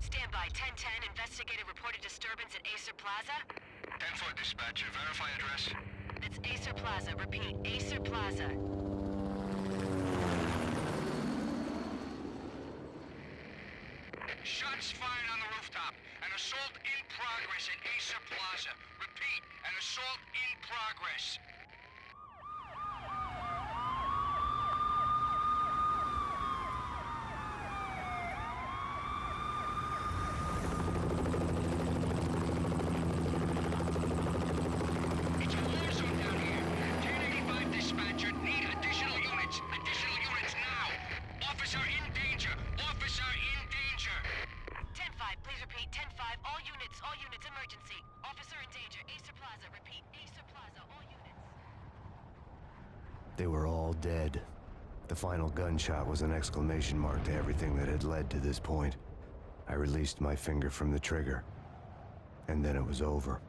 Stand by. 1010, investigated reported disturbance at Acer Plaza. 10-4 dispatcher, verify address. It's Acer Plaza. Repeat, Acer Plaza. Shots fired on the rooftop. An assault in progress at Acer Plaza. Repeat, an assault in progress. It's a war zone down here. 1085 dispatcher, need additional units. Additional units now. Officer in danger. Officer in danger. 10-5, please repeat. 10-5, all units, emergency. Officer in danger. Acer Plaza. Repeat, Acer Plaza, all units. They were all dead. The final gunshot was an exclamation mark to everything that had led to this point. I released my finger from the trigger, and then it was over.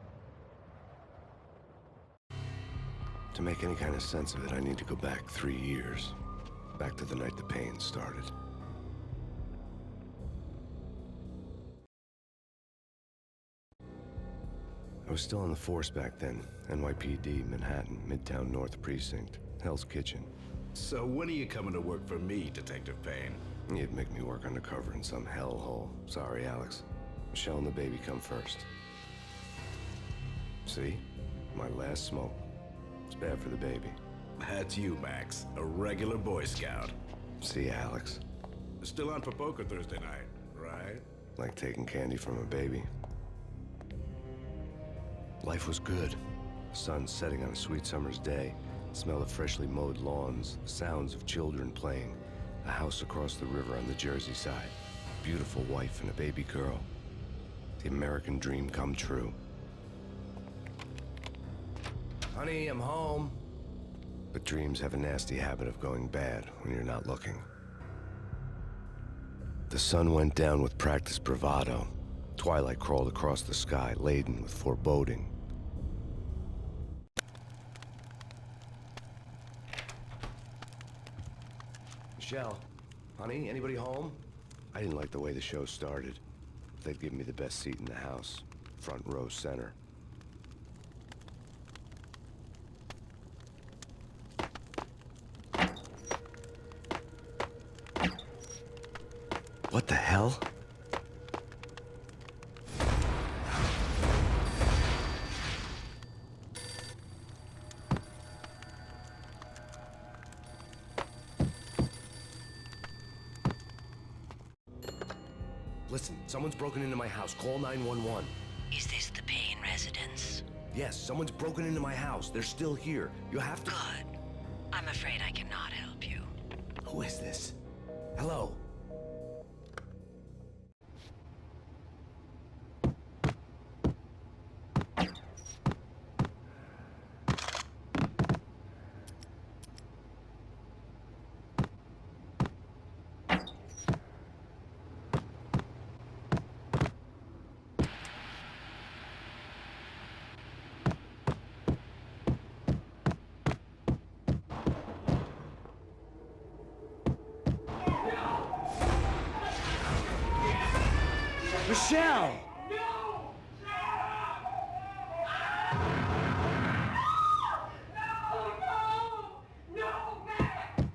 To make any kind of sense of it, I need to go back 3 years. Back to the night the Payne started. I was still in the force back then. NYPD, Manhattan, Midtown North Precinct, Hell's Kitchen. So when are you coming to work for me, Detective Payne? You'd make me work undercover in some hellhole. Sorry, Alex. Michelle and the baby come first. See? My last smoke. It's bad for the baby. That's you, Max. A regular Boy Scout. See, Alex. Still on for poker Thursday night, right? Like taking candy from a baby. Life was good. The sun setting on a sweet summer's day. The smell of freshly mowed lawns. The sounds of children playing. A house across the river on the Jersey side. A beautiful wife and a baby girl. The American dream come true. Honey, I'm home. But dreams have a nasty habit of going bad when you're not looking. The sun went down with practiced bravado. Twilight crawled across the sky, laden with foreboding. Michelle, honey, anybody home? I didn't like the way the show started. They'd give me the best seat in the house, front row center. What the hell? Listen, someone's broken into my house. Call 911. Is this the Payne residence? Yes, someone's broken into my house. They're still here. You have to... Good. I'm afraid I cannot help you. Who is this? Hello? Michelle!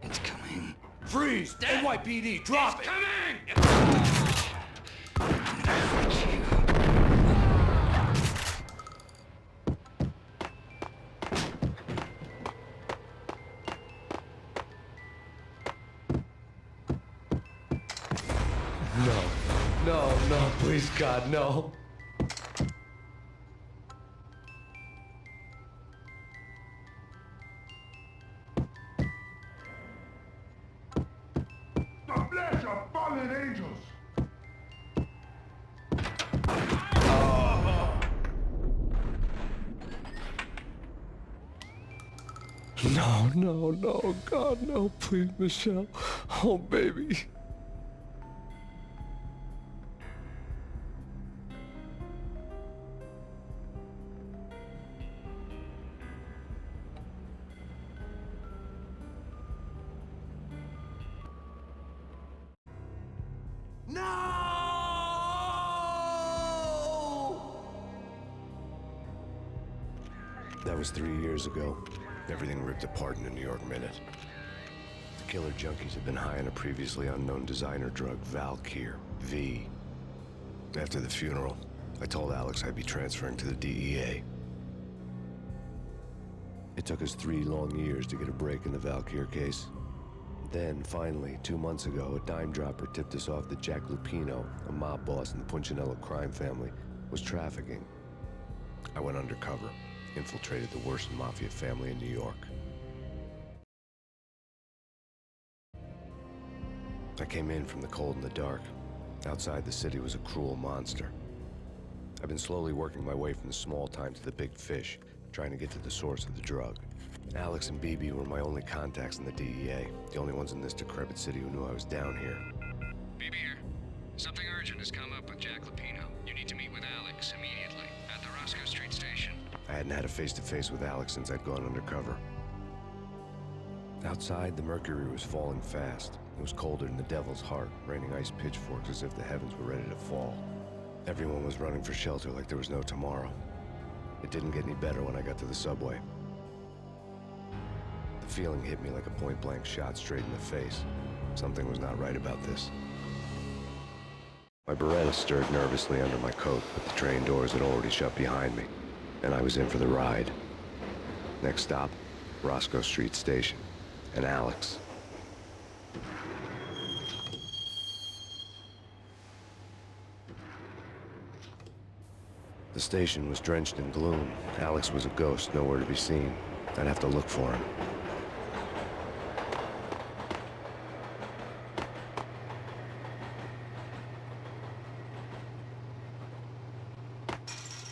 It's coming. Freeze! NYPD, drop it! No, please, God, no. The flesh of fallen angels! No, God, no, please, Michelle. Oh, baby. That was 3 years ago. Everything ripped apart in the New York Minute. The killer junkies had been high on a previously unknown designer drug, Valkyr, V. After the funeral, I told Alex I'd be transferring to the DEA. It took us 3 long years to get a break in the Valkyr case. Then, finally, 2 months ago, a dime dropper tipped us off that Jack Lupino, a mob boss in the Punchinello crime family, was trafficking. I went undercover, infiltrated the worst mafia family in New York. I came in from the cold and the dark. Outside the city was a cruel monster. I've been slowly working my way from the small time to the big fish, trying to get to the source of the drug. Alex and BB were my only contacts in the DEA, the only ones in this decrepit city who knew I was down here. BB here. Something urgent has come up with Jack Lupino. You need to meet with Alex immediately at the Roscoe Street station. I hadn't had a face-to-face with Alex since I'd gone undercover. Outside, the mercury was falling fast. It was colder than the devil's heart, raining ice pitchforks as if the heavens were ready to fall. Everyone was running for shelter like there was no tomorrow. It didn't get any better when I got to the subway. The feeling hit me like a point-blank shot straight in the face. Something was not right about this. My Beretta stirred nervously under my coat, but the train doors had already shut behind me, and I was in for the ride. Next stop, Roscoe Street Station, and Alex. The station was drenched in gloom. Alex was a ghost, nowhere to be seen. I'd have to look for him.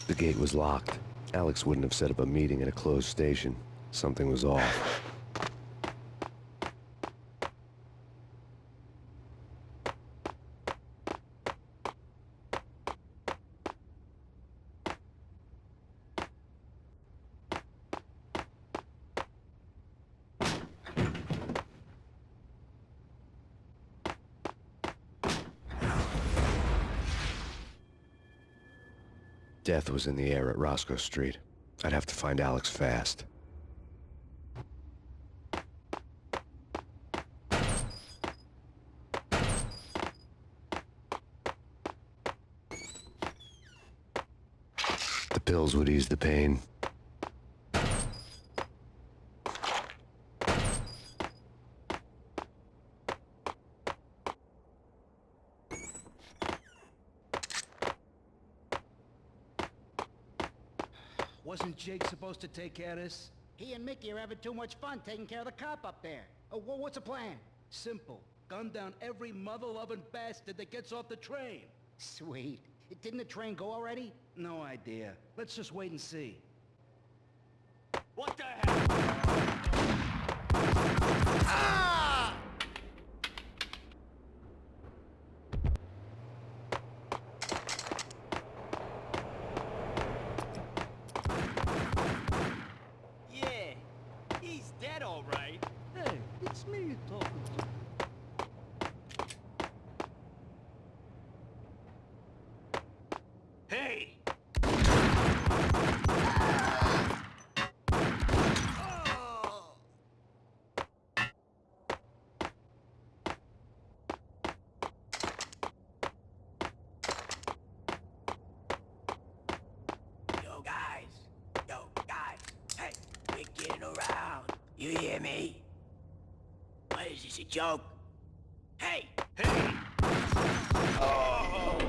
The gate was locked. Alex wouldn't have set up a meeting at a closed station. Something was off. Death was in the air at Roscoe Street. I'd have to find Alex fast. The pills would ease the pain. Wasn't Jake supposed to take care of this? He and Mickey are having too much fun taking care of the cop up there. Oh, what's the plan? Simple. Gun down every mother-loving bastard that gets off the train. Sweet. Didn't the train go already? No idea. Let's just wait and see. What the hell? Ah! Yeah, he's dead all right. Hey, it's me you're talking to. Hey! Yo guys, hey, we're getting around. You hear me? What is this, a joke? Hey! Hey! Oh!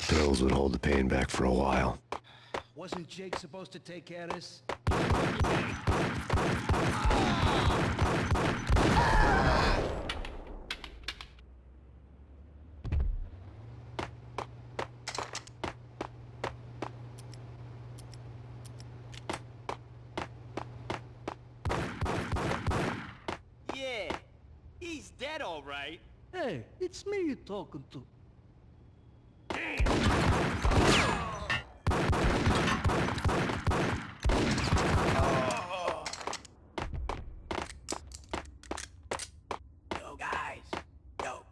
Pills would hold the pain back for a while. Wasn't Jake supposed to take care of this? Yeah, he's dead, all right. Hey, it's me you're talking to. Yo guys, yo!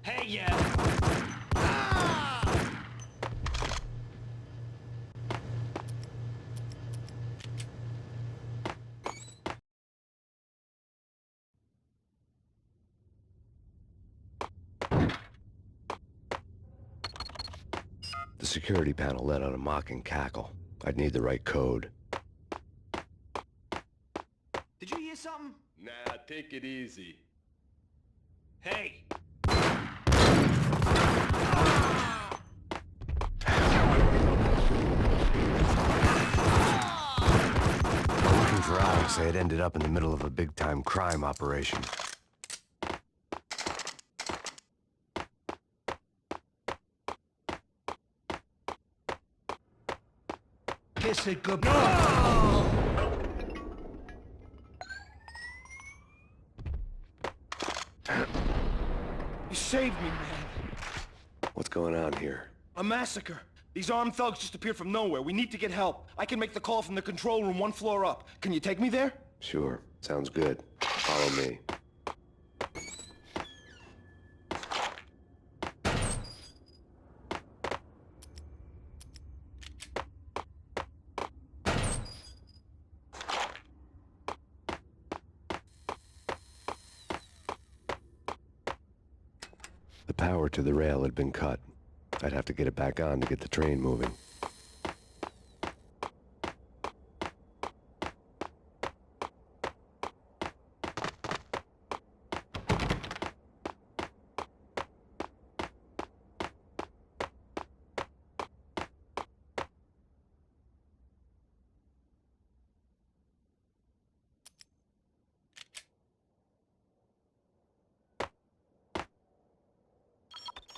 Hey, yeah! The security panel let out a mocking cackle. I'd need the right code. Did you hear something? Nah, take it easy. Hey! Looking for Alex, they had ended up in the middle of a big-time crime operation. Kiss it goodbye. You saved me, man. What's going on here? A massacre. These armed thugs just appeared from nowhere. We need to get help. I can make the call from the control room 1 floor up. Can you take me there? Sure, sounds good. Follow me. The power to the rail had been cut. I'd have to get it back on to get the train moving.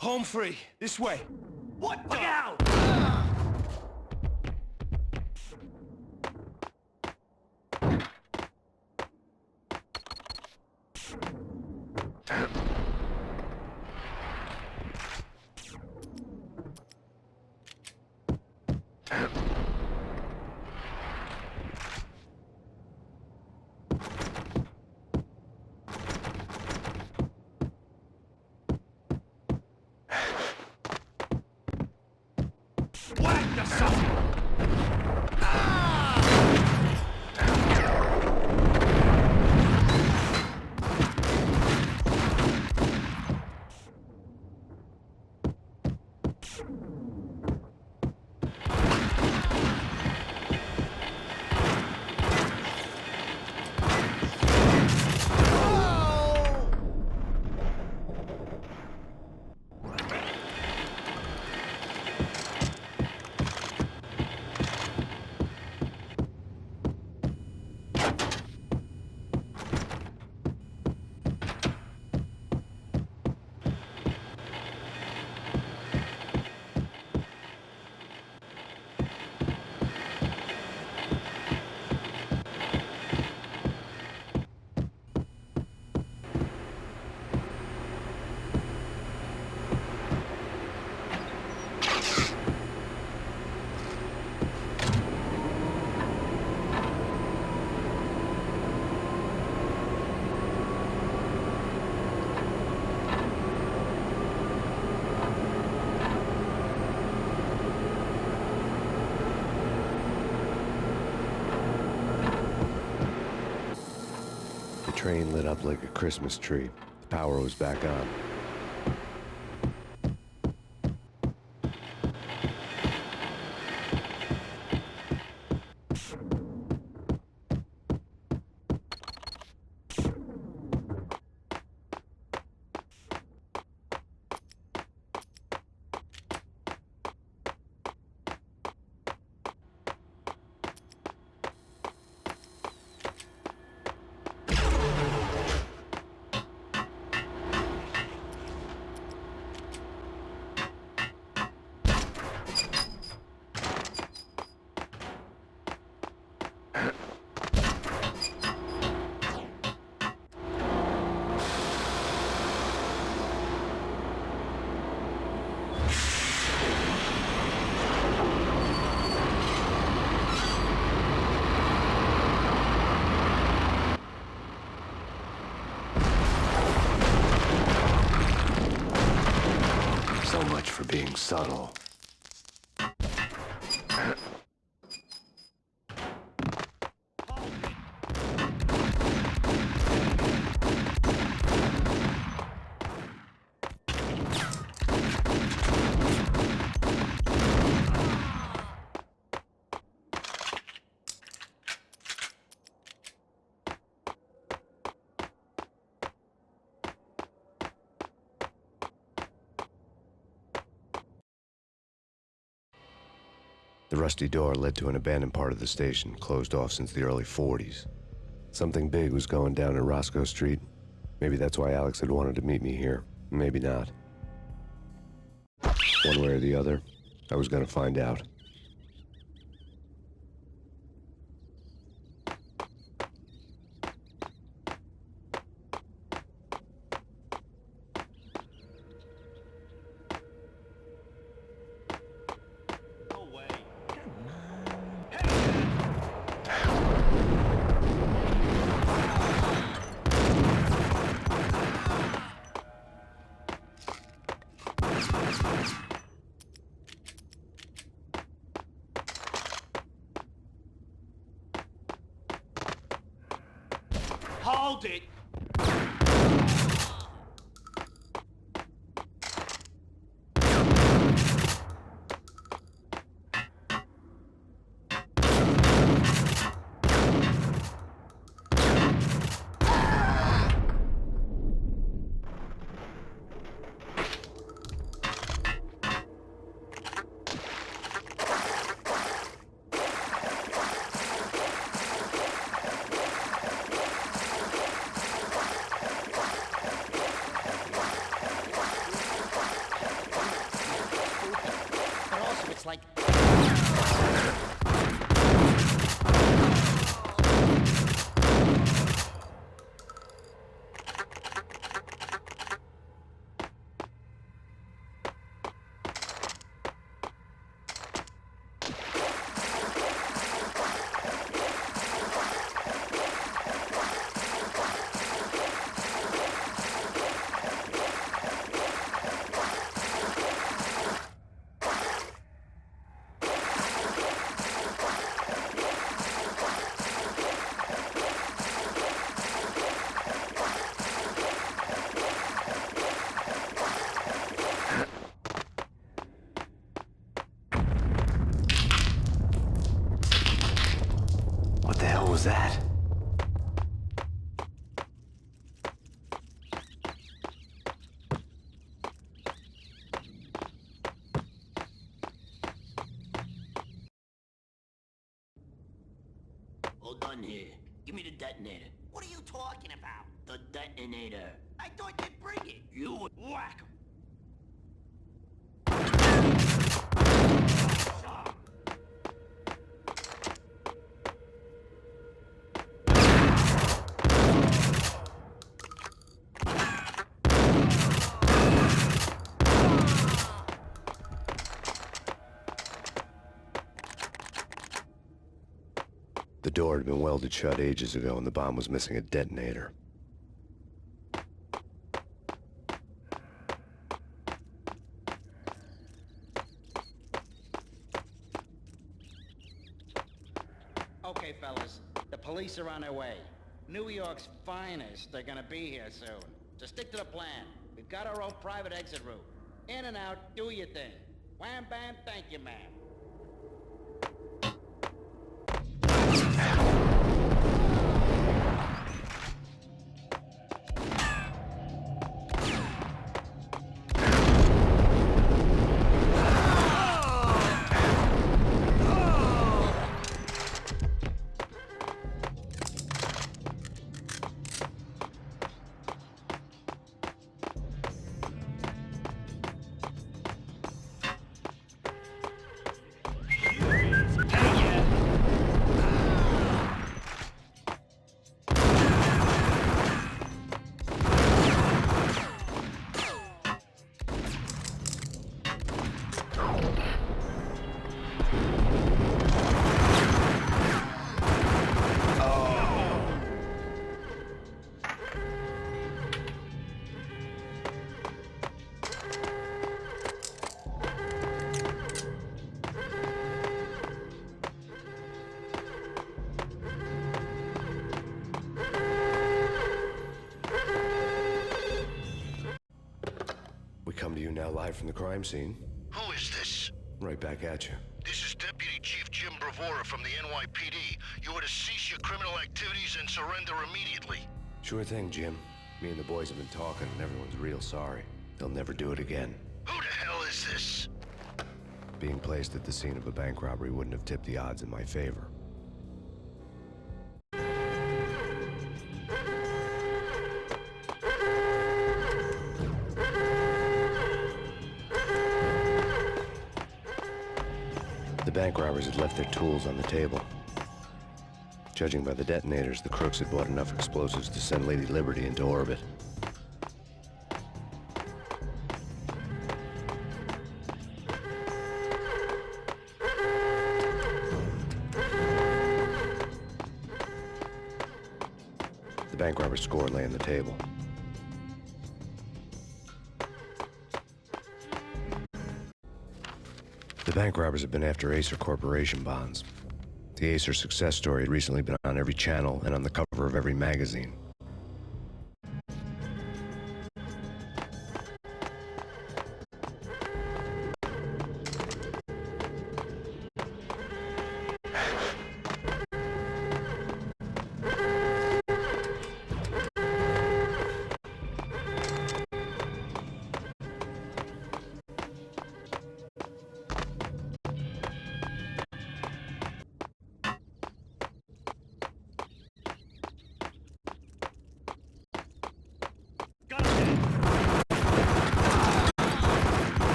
Home free. This way. What the? Look out! Whack the sucker! The train lit up like a Christmas tree. The power was back on. So much for being subtle. The rusty door led to an abandoned part of the station, closed off since the early 40s. Something big was going down in Roscoe Street. Maybe that's why Alex had wanted to meet me here. Maybe not. One way or the other, I was gonna find out. Hold it! on here. Give me the detonator. What are you talking about? The detonator. I thought you'd bring it. You would whack 'em. The door had been welded shut ages ago and the bomb was missing a detonator. Okay, fellas. The police are on their way. New York's finest. They're gonna be here soon. So stick to the plan. We've got our own private exit route. In and out, do your thing. Wham bam, thank you, ma'am. We come to you now live from the crime scene. Who is this? Right back at you. This is Deputy Chief Jim Bravura from the NYPD. You are to cease your criminal activities and surrender immediately. Sure thing, Jim. Me and the boys have been talking and everyone's real sorry. They'll never do it again. Who the hell is this? Being placed at the scene of a bank robbery wouldn't have tipped the odds in my favor. The bank robbers had left their tools on the table. Judging by the detonators, the crooks had bought enough explosives to send Lady Liberty into orbit. The bank robber's score lay on the table. The bank robbers have been after Acer Corporation bonds. The Acer success story had recently been on every channel and on the cover of every magazine.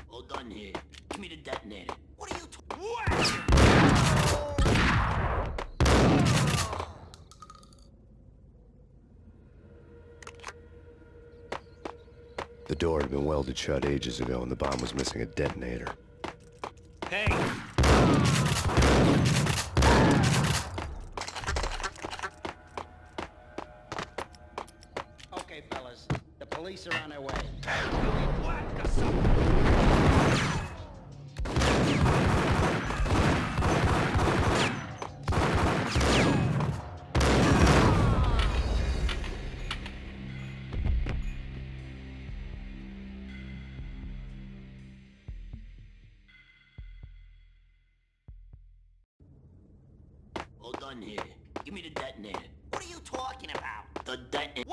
All done here. Give me the detonator. What are you The door had been welded shut ages ago and the bomb was missing a detonator. Hey! Okay, fellas. The police are on their way. All done here. Give me the detonator. What are you talking about? The detonator.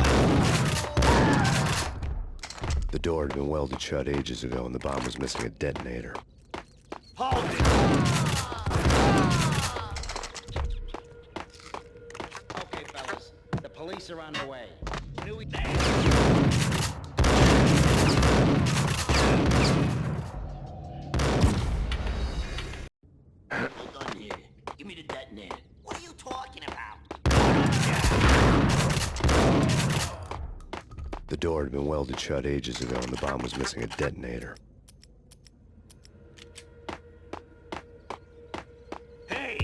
The door had been welded shut ages ago, and the bomb was missing a detonator. Hold it! Okay, fellas. The police are on their way. Hold on here. Give me the detonator. What are you talking about? The door had been welded shut ages ago, and the bomb was missing a detonator. Hey!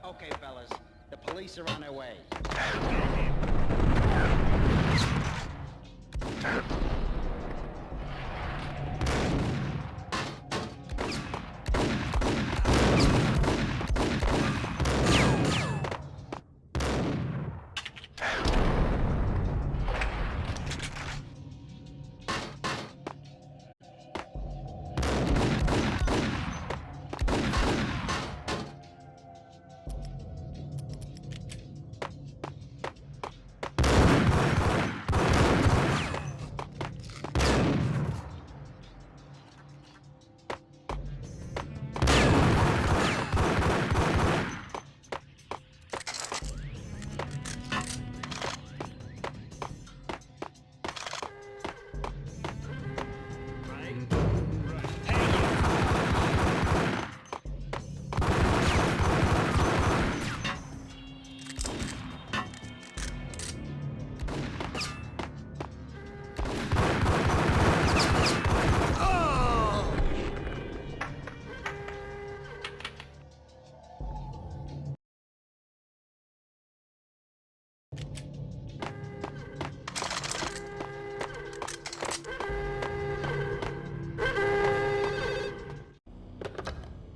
Okay, fellas. The police are on their way.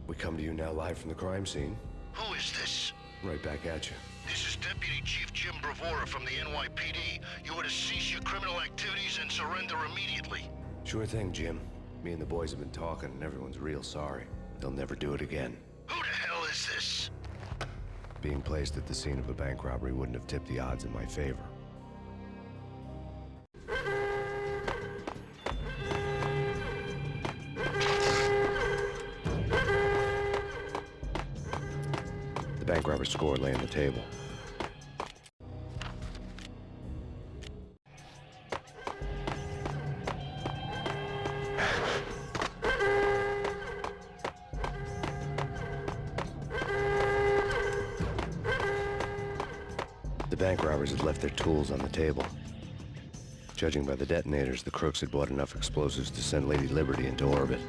We come to you now live from the crime scene. Who is this? Right back at you. This is Deputy Chief Jim Bravura from the NYPD. You are to cease your criminal activities and surrender immediately. Sure thing, Jim. Me and the boys have been talking, and everyone's real sorry. They'll never do it again. Who the hell is this? Being placed at the scene of a bank robbery wouldn't have tipped the odds in my favor. The bank robber's score lay on the table. The bank robbers had left their tools on the table. Judging by the detonators, the crooks had bought enough explosives to send Lady Liberty into orbit.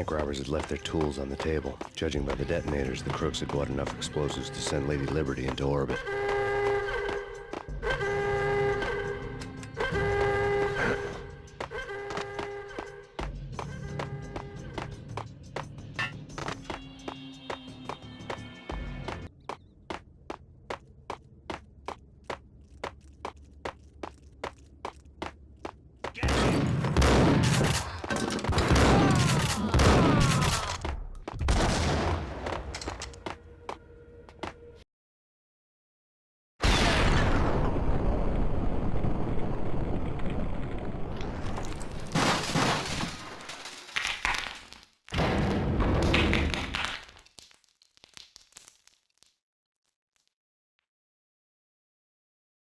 bank robbers had left their tools on the table. Judging by the detonators, the crooks had bought enough explosives to send Lady Liberty into orbit.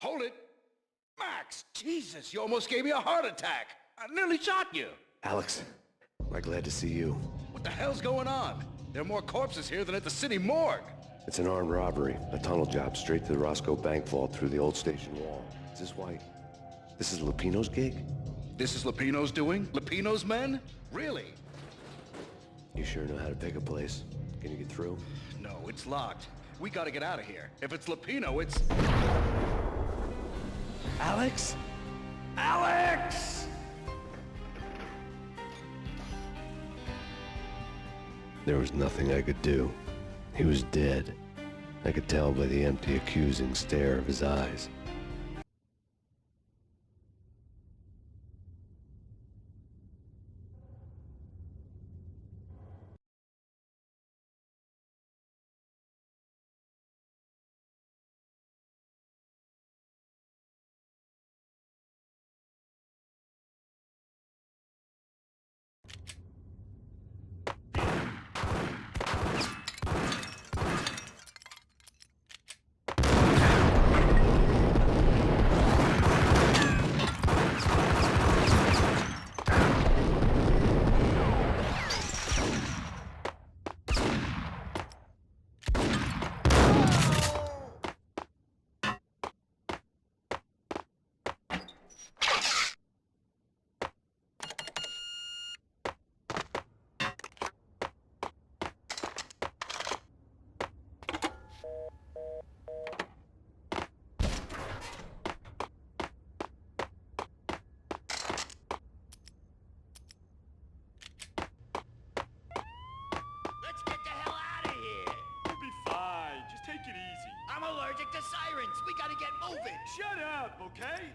Hold it! Max! Jesus, you almost gave me a heart attack! I nearly shot you! Alex, I'm glad to see you. What the hell's going on? There are more corpses here than at the city morgue! It's an armed robbery. A tunnel job straight to the Roscoe Bank vault through the old station wall. Is this why... This is Lupino's gig? This is Lupino's doing? Lupino's men? Really? You sure know how to pick a place. Can you get through? No, it's locked. We gotta get out of here. If it's Lupino, it's... Alex? Alex! There was nothing I could do. He was dead. I could tell by the empty, accusing stare of his eyes. Let's get the hell out of here! You'll be fine. Just take it easy. I'm allergic to sirens! We gotta get moving! Shut up, okay?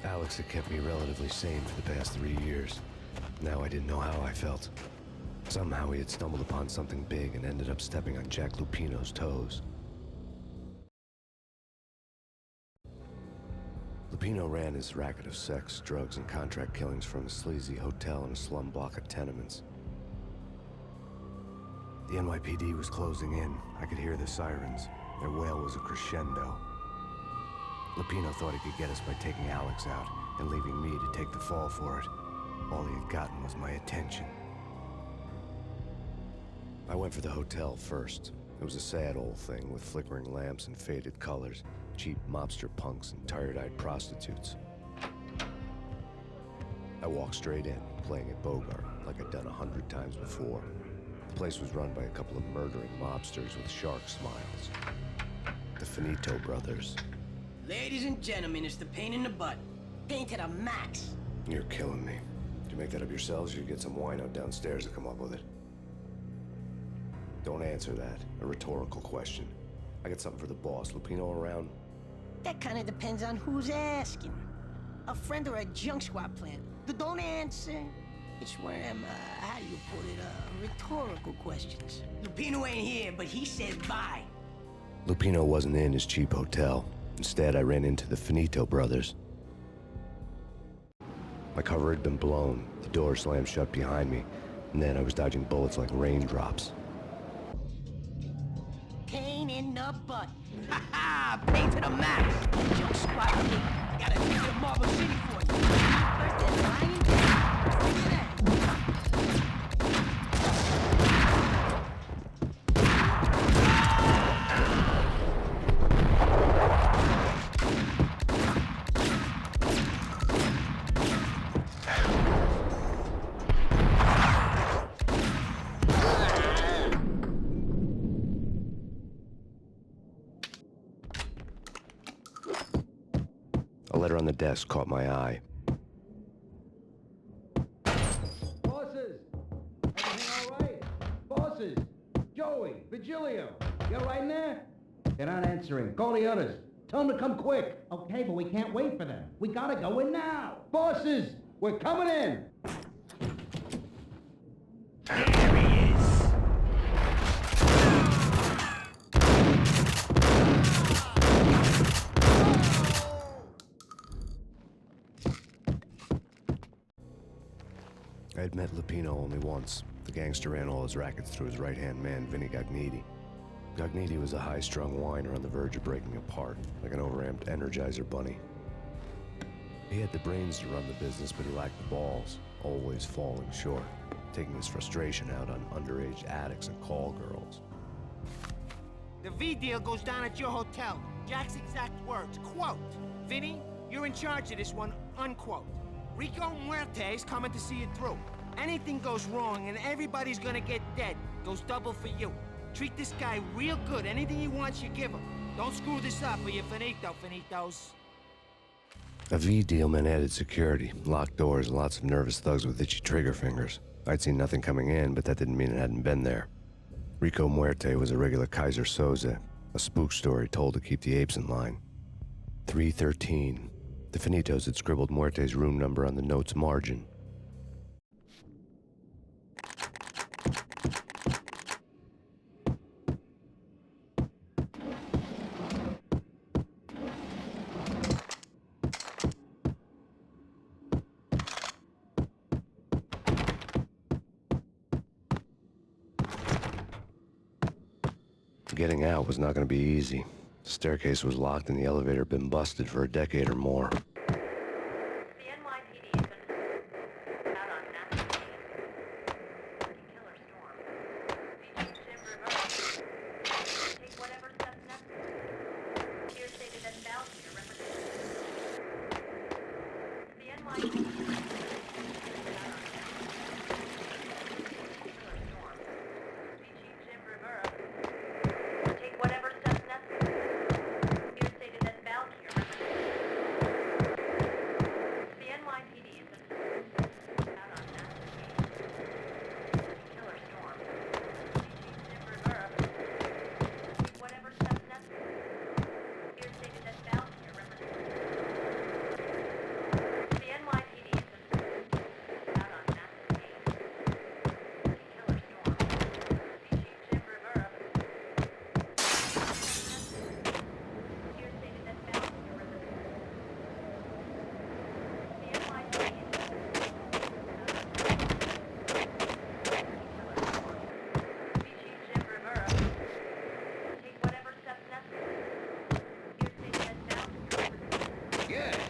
Alex had kept me relatively sane for the past 3 years. Now I didn't know how I felt. Somehow he had stumbled upon something big and ended up stepping on Jack Lupino's toes. Lupino ran his racket of sex, drugs, and contract killings from a sleazy hotel in a slum block of tenements. The NYPD was closing in. I could hear the sirens. Their wail was a crescendo. Lupino thought he could get us by taking Alex out and leaving me to take the fall for it. All he had gotten was my attention. I went for the hotel first. It was a sad old thing with flickering lamps and faded colors, cheap mobster punks and tired-eyed prostitutes. I walked straight in, playing at Bogart like I'd done 100 times before. The place was run by a couple of murdering mobsters with shark smiles. The Finito brothers. Ladies and gentlemen, it's the pain in the butt. Pain to the max. You're killing me. Did you make that up yourselves, or you get some wino downstairs to come up with it? Don't answer that. A rhetorical question. I got something for the boss. Lupino around? That kind of depends on who's asking. A friend or a junk squad plant. Don't answer. It's one of them, how do you put it, rhetorical questions. Lupino ain't here, but he said bye. Lupino wasn't in his cheap hotel. Instead, I ran into the Finito brothers. My cover had been blown, the door slammed shut behind me, and then I was dodging bullets like raindrops. Pain in the butt. Ha ha! Pain to the max. Junk squad team. Gotta take you to Marble City for you. First they're lying. Look at that. A letter on the desk caught my eye. Bosses! Everything all right? Bosses! Joey! Vigilio! You all right in there? They're not answering. Call the others. Tell them to come quick. Okay, but we can't wait for them. We gotta go in now. Bosses! We're coming in! There he is. I had met Lupino only once. The gangster ran all his rackets through his right-hand man, Vinny Gagniti. Gagniti was a high-strung whiner on the verge of breaking apart, like an overamped Energizer bunny. He had the brains to run the business, but he lacked the balls, always falling short, taking his frustration out on underage addicts and call girls. The V deal goes down at your hotel. Jack's exact words, quote, "Vinny, you're in charge of this one," unquote. Rico Muerte's coming to see it through. Anything goes wrong and everybody's gonna get dead. Goes double for you. Treat this guy real good. Anything he wants, you give him. Don't screw this up or you're finito, finitos. A V deal meant added security, locked doors, and lots of nervous thugs with itchy trigger fingers. I'd seen nothing coming in, but that didn't mean it hadn't been there. Rico Muerte was a regular Kaiser Soze, a spook story told to keep the apes in line. 313. The Finitos had scribbled Muerte's room number on the note's margin. Getting out was not going to be easy. The staircase was locked and the elevator had been busted for a decade or more. The NYPD has been out on massive killer storm. Beach Jim Rivera. Take whatever steps necessary. Here stated that Valkyrie represents the NYPD.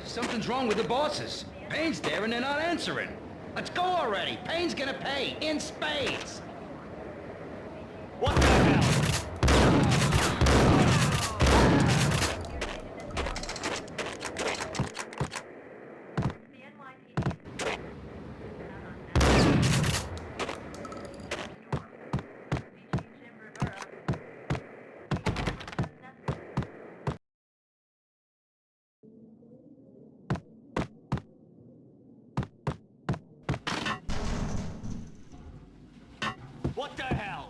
Something's wrong with the bosses. Payne's there and they're not answering. Let's go already. Payne's gonna pay in spades. What the hell? What the hell?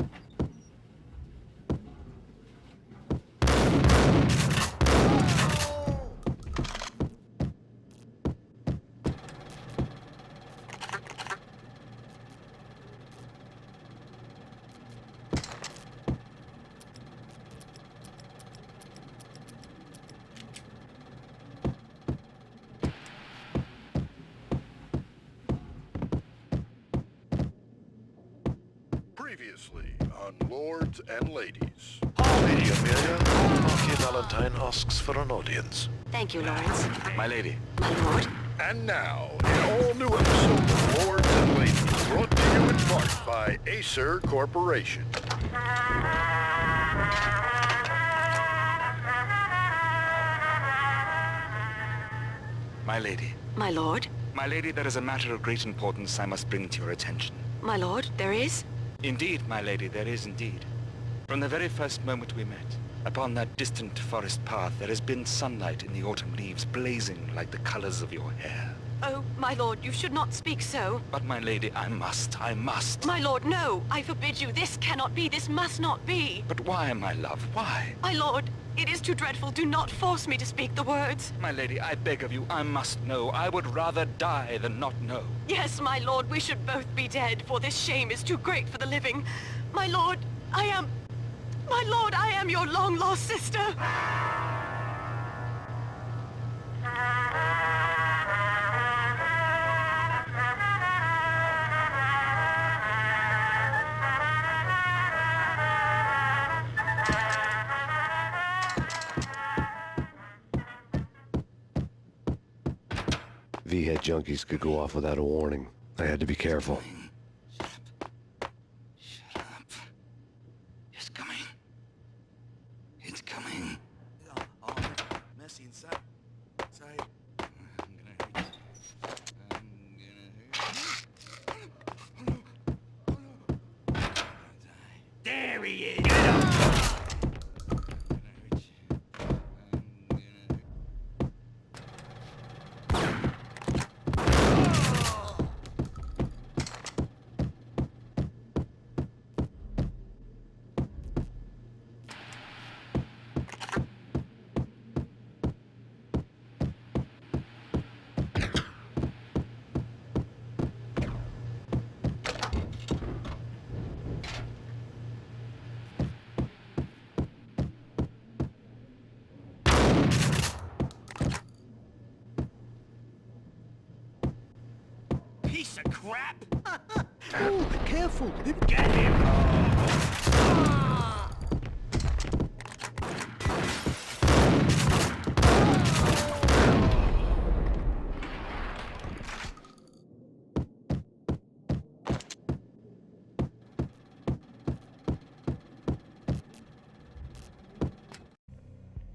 Previously on Lords and Ladies. Lady Amelia, Marquis Valentine asks for an audience. Thank you, Lawrence. My lady. My lord. And now, an all-new episode of Lords and Ladies, brought to you in part by Acer Corporation. My lady. My lord. My lady, there is a matter of great importance I must bring to your attention. My lord, there is? Indeed, my lady, there is indeed. From the very first moment we met, upon that distant forest path, there has been sunlight in the autumn leaves blazing like the colors of your hair. Oh, my lord, you should not speak so. But my lady, I must. My lord, no! I forbid you. This cannot be. This must not be. But why, my love, why? My lord, it is too dreadful. Do not force me to speak the words. My lady, I beg of you, I must know. I would rather die than not know. Yes, my lord, we should both be dead, for this shame is too great for the living. My lord, I am your long-lost sister. V-head junkies could go off without a warning. I had to be careful. Shut up. It's coming. It's coming. Oh, messy inside. Inside. I'm gonna hurt you. There he is! Get up! Piece of crap! Oh, careful. Get him!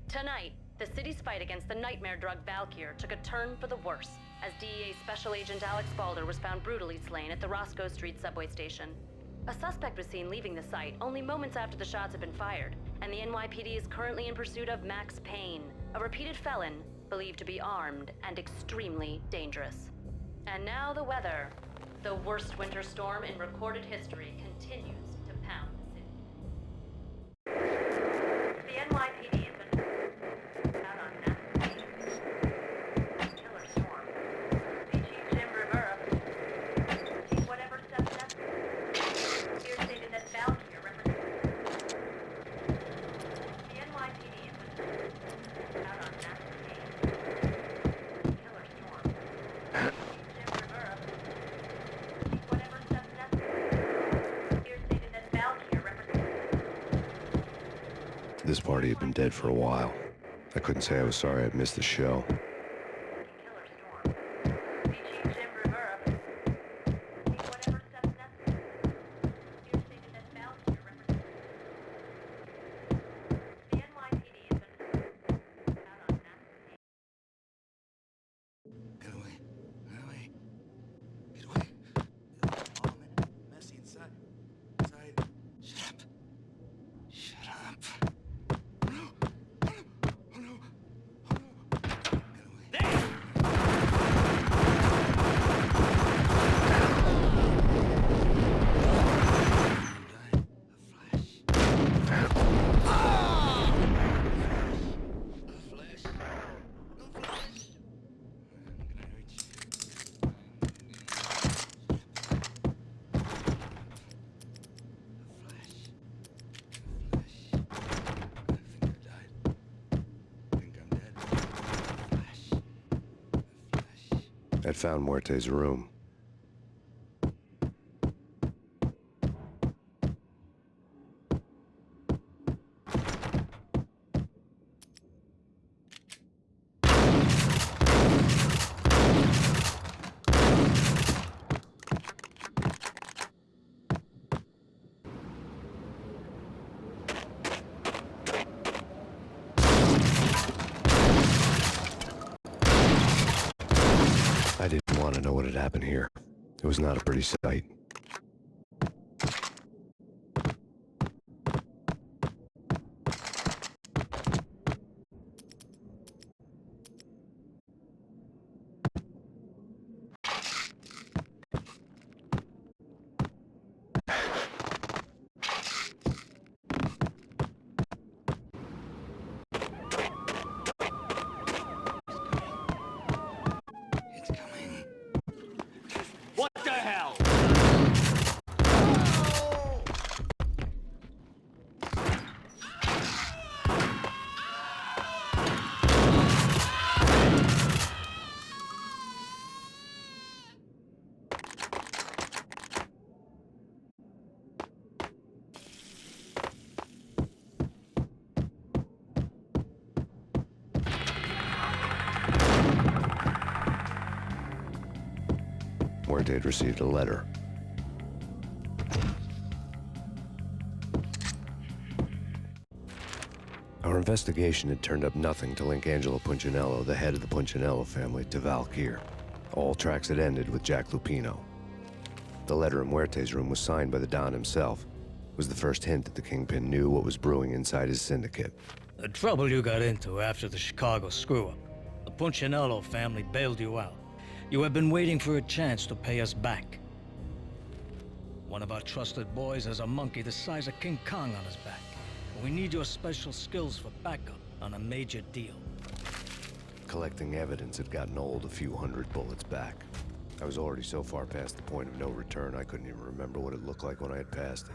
Tonight, the city's fight against the nightmare drug Valkyr took a turn for the worse, as DEA Special Agent Alex Balder was found brutally slain at the Roscoe Street subway station. A suspect was seen leaving the site only moments after the shots had been fired, and the NYPD is currently in pursuit of Max Payne, a repeated felon believed to be armed and extremely dangerous. And now the weather. The worst winter storm in recorded history continues to pound the city. The NYPD has been out on massive killer storm. Chief Jim Rivera, whatever steps necessary, here stated that Valkyr represents the NYPD has been out on massive killer storm. Chief Jim Rivera, whatever steps necessary, here stated that Valkyr represents. This party had been dead for a while. I couldn't say I was sorry I'd missed the show. I'd found Muerte's room. I didn't want to know what had happened here. It was not a pretty sight. What the hell? Muerte had received a letter. Our investigation had turned up nothing to link Angelo Punchinello, the head of the Punchinello family, to Valkyr. All tracks had ended with Jack Lupino. The letter in Muerte's room was signed by the Don himself. It was the first hint that the Kingpin knew what was brewing inside his syndicate. The trouble you got into after the Chicago screw-up. The Punchinello family bailed you out. You have been waiting for a chance to pay us back. One of our trusted boys has a monkey the size of King Kong on his back. We need your special skills for backup on a major deal. Collecting evidence had gotten old a few hundred bullets back. I was already so far past the point of no return, I couldn't even remember what it looked like when I had passed it.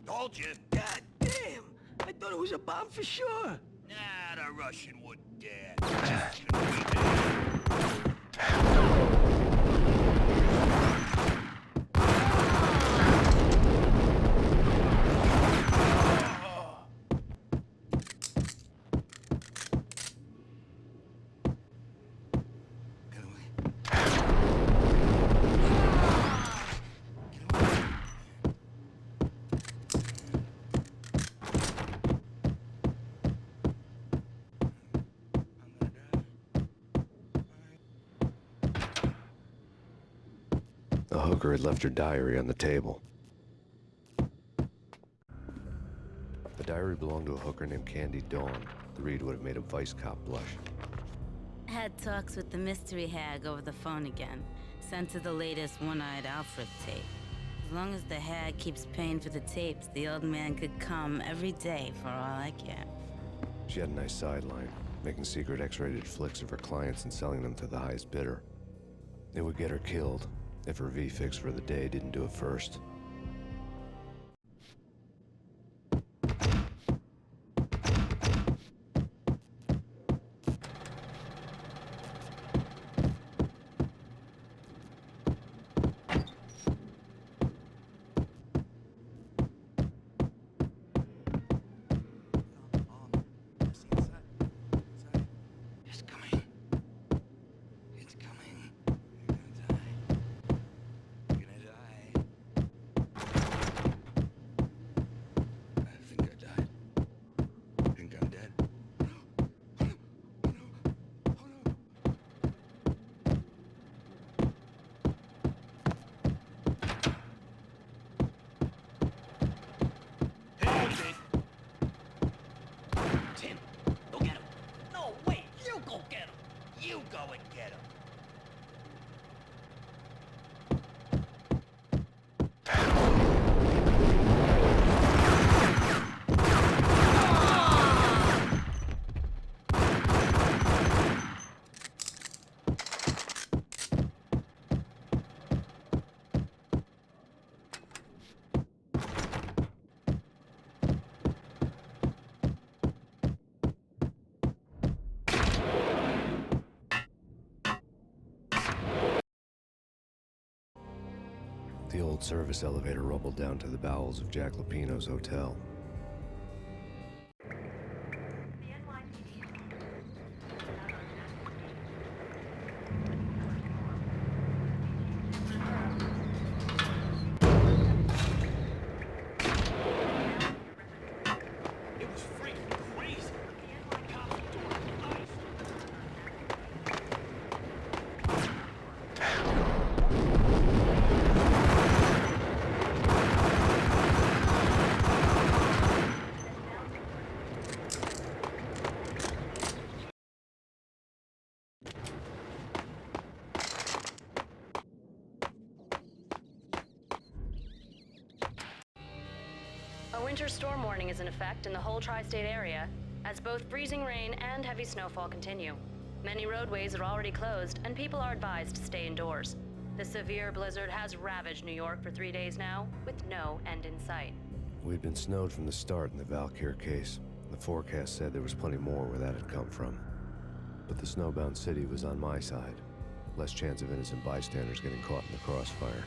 Told you. God damn! I thought it was a bomb for sure. Nah, the Russian wouldn't dare. The hooker had left her diary on the table. The diary belonged to a hooker named Candy Dawn. The read would have made a vice cop blush. Had talks with the mystery hag over the phone again. Sent to the latest one-eyed Alfred tape. As long as the hag keeps paying for the tapes, the old man could come every day for all I care. She had a nice sideline, making secret X-rated flicks of her clients and selling them to the highest bidder. It would get her killed if her V-fix for the day didn't do it first. You go and get him. The old service elevator rumbled down to the bowels of Jack Lupino's hotel. It was freaking crazy. Cops were doing nice. A winter storm warning is in effect in the whole tri-state area, as both freezing rain and heavy snowfall continue. Many roadways are already closed, and people are advised to stay indoors. The severe blizzard has ravaged New York for 3 days now, with no end in sight. We'd been snowed from the start in the Valkyr case. The forecast said there was plenty more where that had come from. But the snowbound city was on my side. Less chance of innocent bystanders getting caught in the crossfire.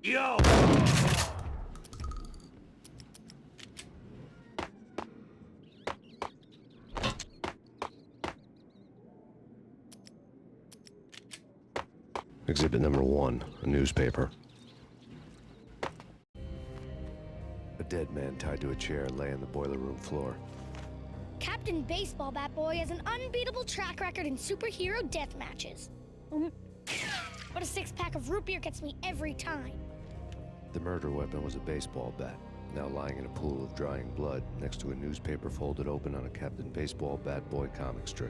Yo! Exhibit number 1, a newspaper. A dead man tied to a chair lay on the boiler room floor. Captain Baseball Bat Boy has an unbeatable track record in superhero death matches. But a six-pack of root beer gets me every time. The murder weapon was a baseball bat, now lying in a pool of drying blood next to a newspaper folded open on a Captain Baseball Bat Boy comic strip.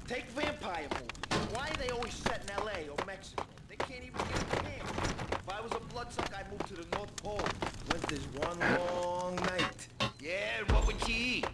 Take vampire movies. Why are they always set in L.A. or Mexico? They can't even get a camp. If I was a bloodsucker, I'd move to the North Pole. Winter's one long night. Yeah, and what would you eat?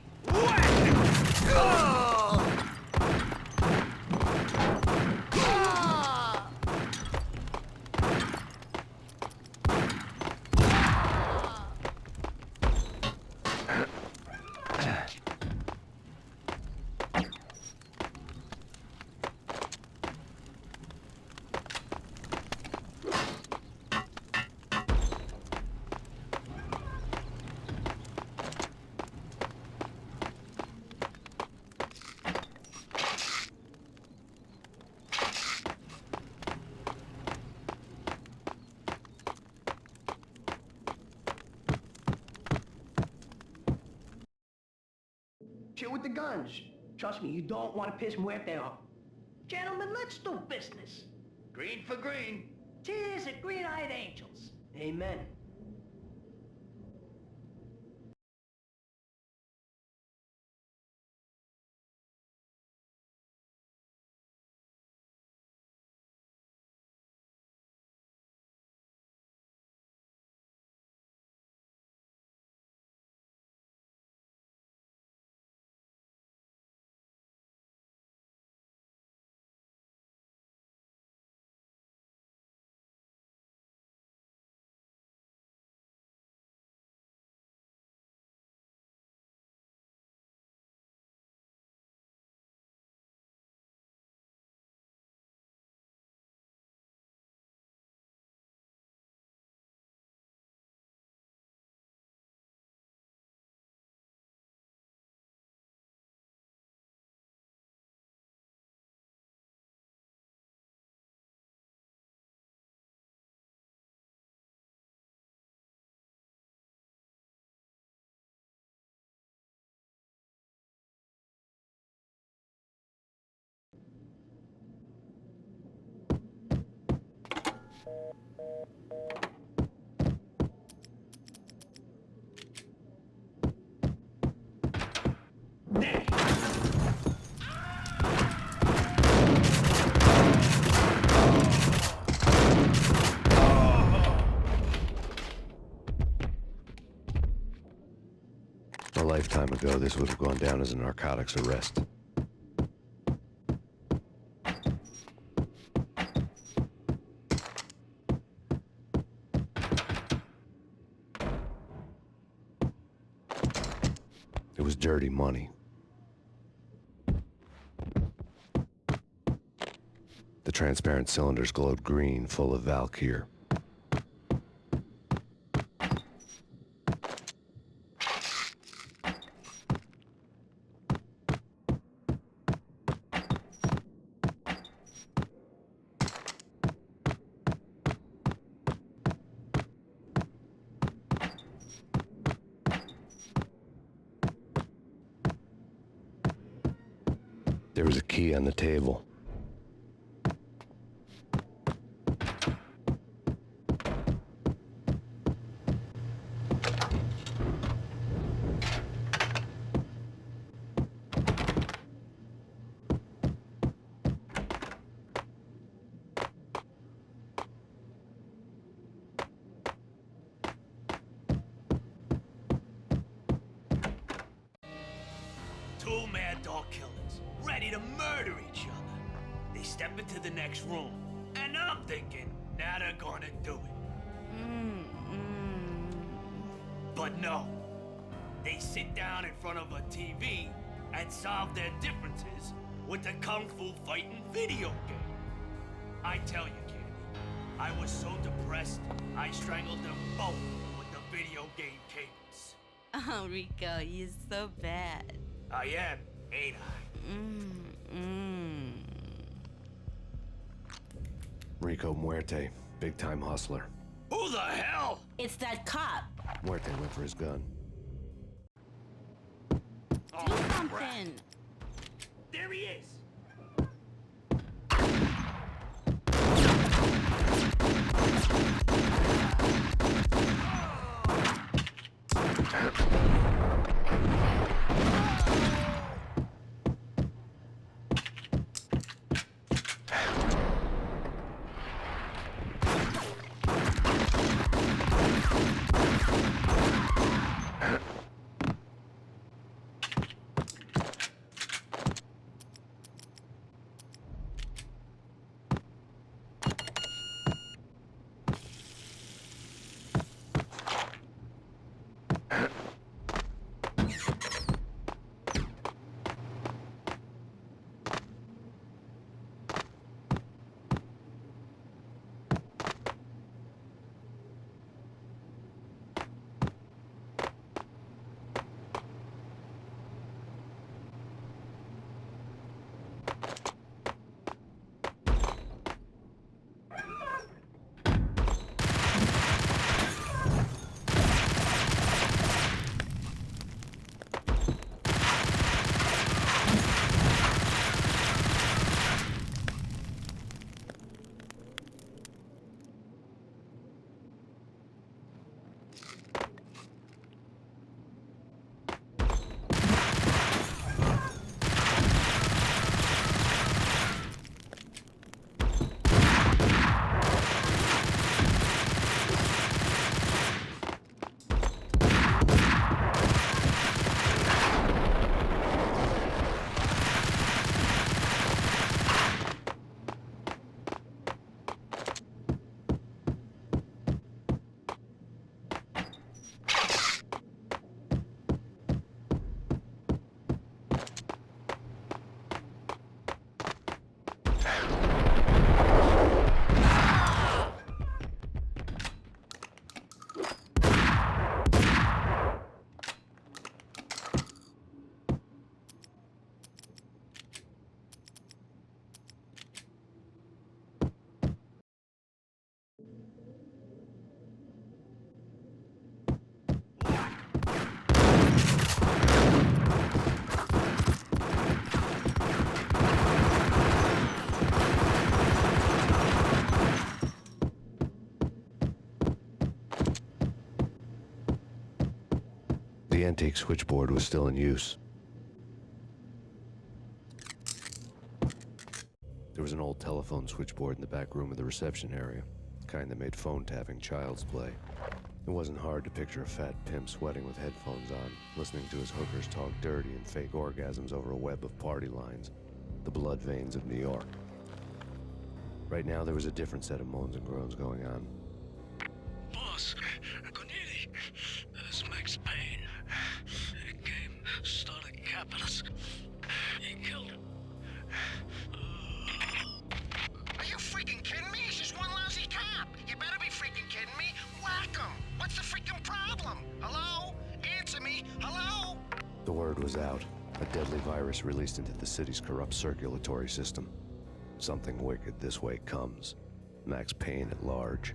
Chill with the guns. Trust me, you don't want to piss Muerte off. Gentlemen, let's do business. Green for green. Cheers at green-eyed angels. Amen. A lifetime ago, this would have gone down as a narcotics arrest. It was dirty money. The transparent cylinders glowed green, full of Valkyr. There was a key on the table. Two mad dog killers, ready to murder each other. They step into the next room, and I'm thinking, now they're gonna do it. But no. They sit down in front of a TV and solve their differences with the Kung Fu fighting video game. I tell you, Candy, I was so depressed, I strangled them both with the video game cables. Oh, Rico, you're so bad. I am, ain't I? Rico Muerte, big-time hustler. Who the hell? It's that cop. Muerte went for his gun. Do something. There he is. antique switchboard was still in use. There was an old telephone switchboard in the back room of the reception area, the kind that made phone tapping child's play. It wasn't hard to picture a fat pimp sweating with headphones on, listening to his hookers talk dirty and fake orgasms over a web of party lines, the blood veins of New York. Right now, there was a different set of moans and groans going on. Boss, Cornelia, this is Max Payne. He came, started capping us. He killed him. Are you freaking kidding me? He's just one lousy cop. You better be freaking kidding me. Whack him. What's the freaking problem? Hello? Answer me. Hello? The word was out. A deadly virus released into the city's corrupt circulatory system. Something wicked this way comes. Max Payne at large.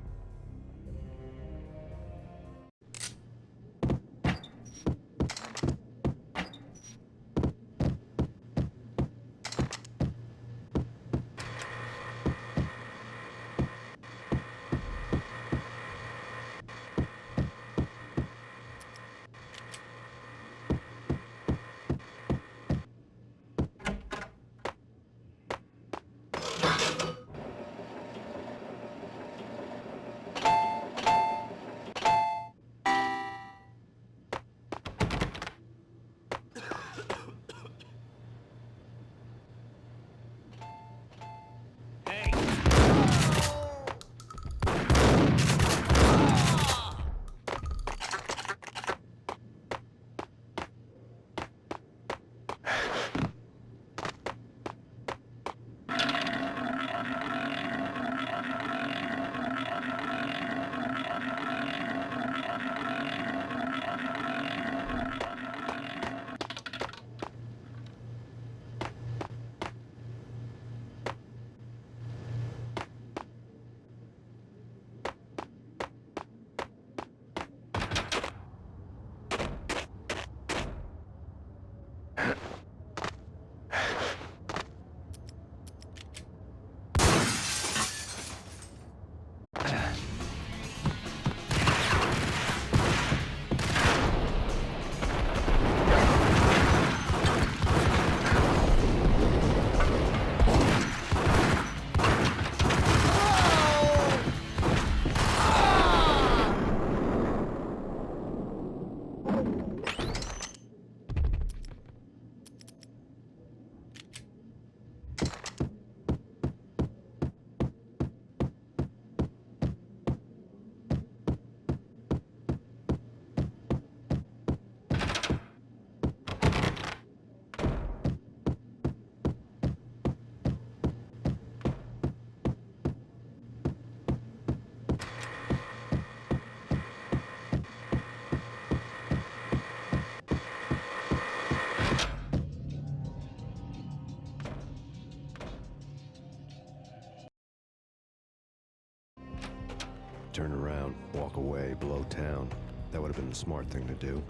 Turn around, walk away, blow town. That would have been the smart thing to do.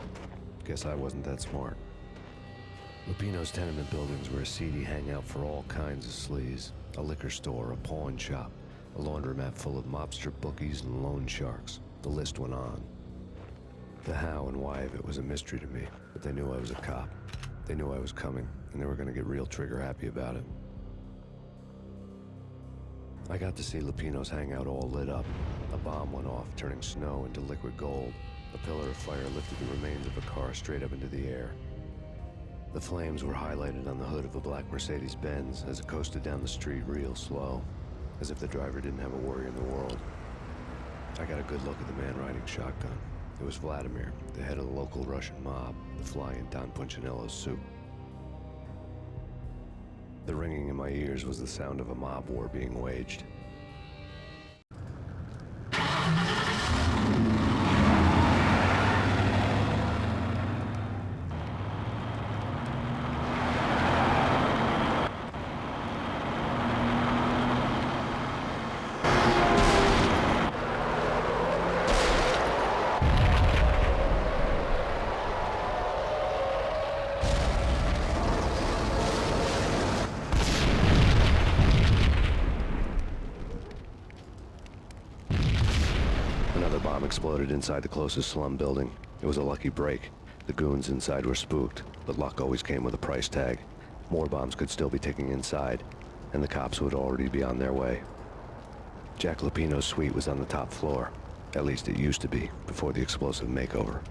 Guess I wasn't that smart. Lupino's tenement buildings were a seedy hangout for all kinds of sleaze. A liquor store, a pawn shop, a laundromat full of mobster bookies and loan sharks. The list went on. The how and why of it was a mystery to me, but they knew I was a cop. They knew I was coming, and they were going to get real trigger happy about it. I got to see Lupino's hangout all lit up. A bomb went off, turning snow into liquid gold. A pillar of fire lifted the remains of a car straight up into the air. The flames were highlighted on the hood of a black Mercedes-Benz as it coasted down the street real slow, as if the driver didn't have a worry in the world. I got a good look at the man riding shotgun. It was Vladimir, the head of the local Russian mob, the fly in Don Punchinello's soup. The ringing in my ears was the sound of a mob war being waged. Exploded inside the closest slum building. It was a lucky break. The goons inside were spooked, but luck always came with a price tag. More bombs could still be ticking inside, and the cops would already be on their way. Jack Lupino's suite was on the top floor. At least it used to be, before the explosive makeover.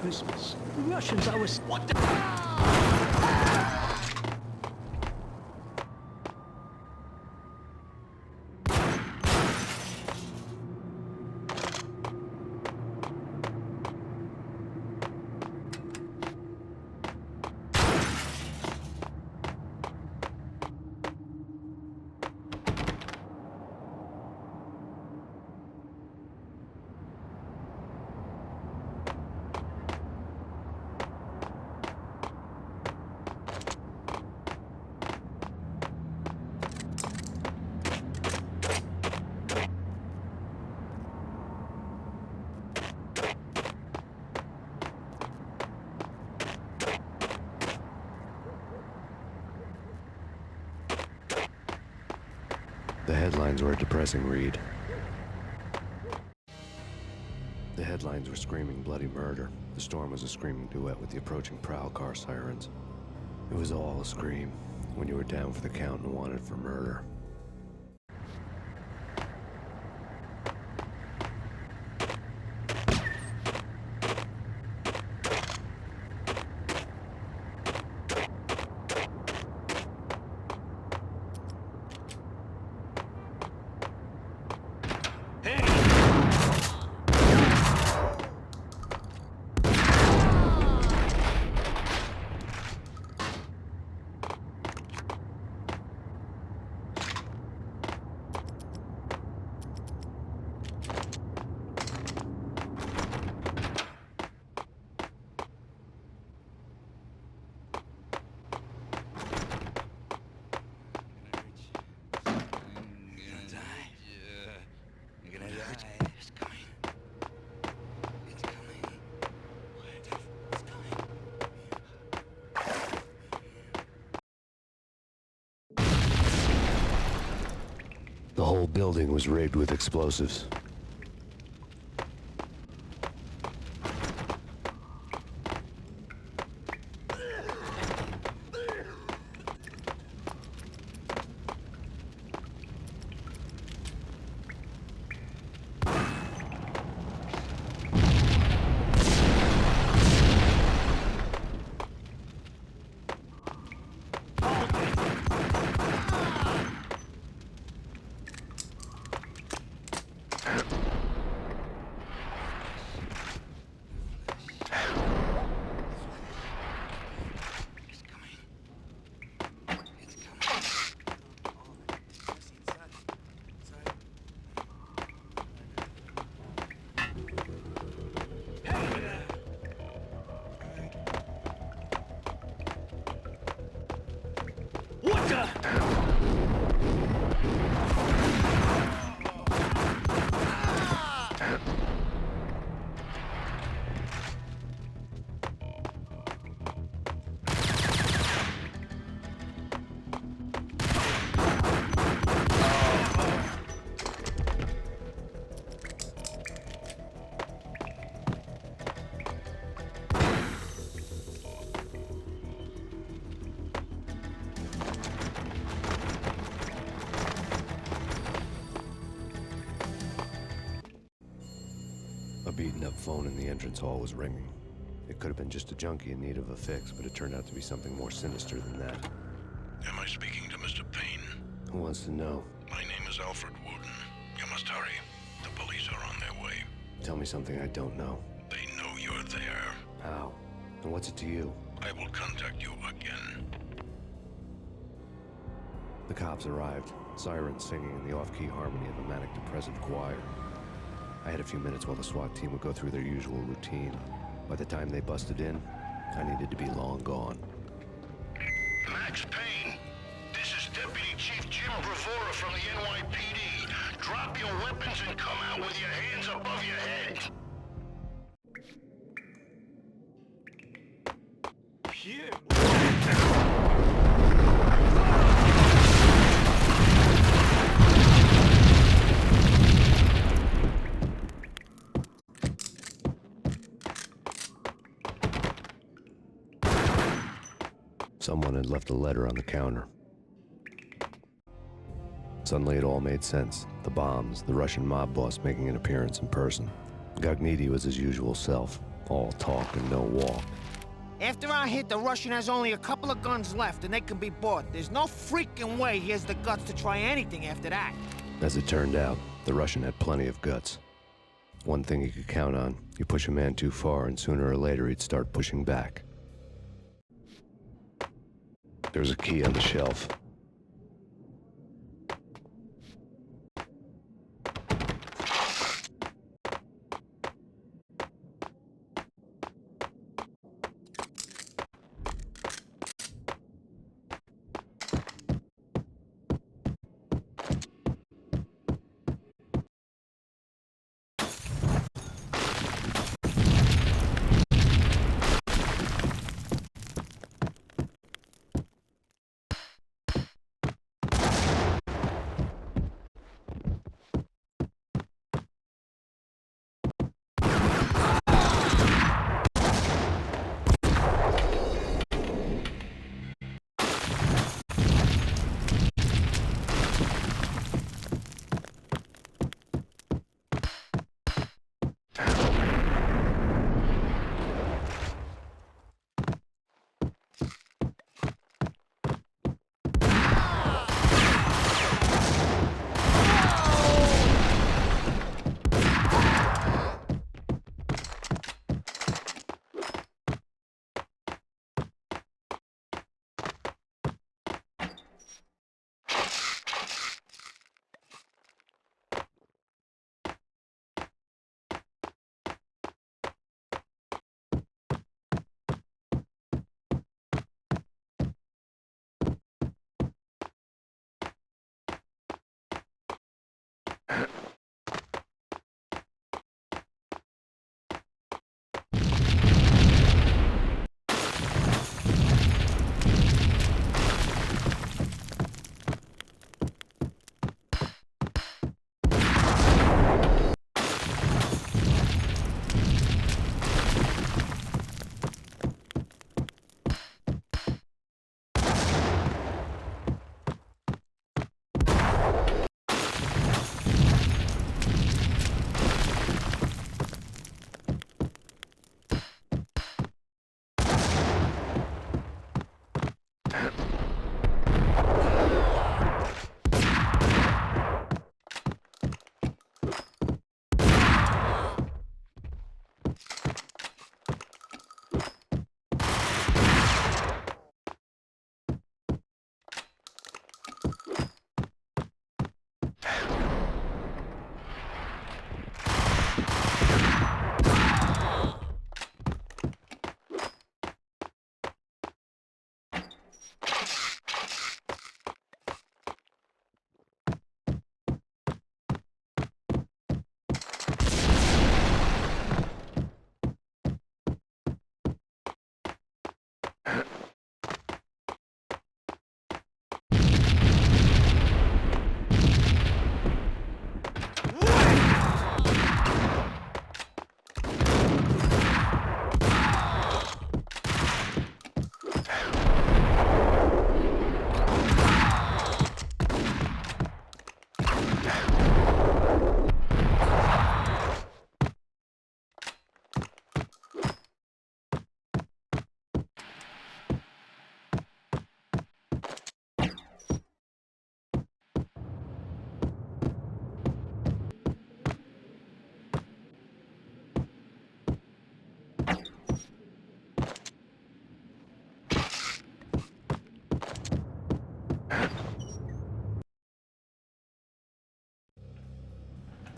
Christmas. The Russians always... What the... The headlines were a depressing read. The headlines were screaming bloody murder. The storm was a screaming duet with the approaching prowl car sirens. It was all a scream when you were down for the count and wanted for murder. The whole building was rigged with explosives. What the? A beaten-up phone in the entrance hall was ringing. It could have been just a junkie in need of a fix, but it turned out to be something more sinister than that. Am I speaking to Mr. Payne? Who wants to know? My name is Alfred Wooten. You must hurry. The police are on their way. Tell me something I don't know. They know you're there. How? And what's it to you? I will contact you again. The cops arrived, sirens singing in the off-key harmony of a manic-depressive choir. I had a few minutes while the SWAT team would go through their usual routine. By the time they busted in, I needed to be long gone. Max Payne, this is Deputy Chief Jim Bravura from the NYPD. Drop your weapons and come out with your hands above your head. Someone had left a letter on the counter. Suddenly it all made sense. The bombs, the Russian mob boss making an appearance in person. Gognitti was his usual self, all talk and no walk. After our hit, the Russian has only a couple of guns left, and they can be bought. There's no freaking way he has the guts to try anything after that. As it turned out, the Russian had plenty of guts. One thing you could count on, you push a man too far and sooner or later he'd start pushing back. There's a key on the shelf.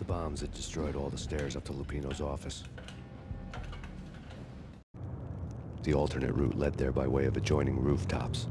The bombs had destroyed all the stairs up to Lupino's office. The alternate route led there by way of adjoining rooftops.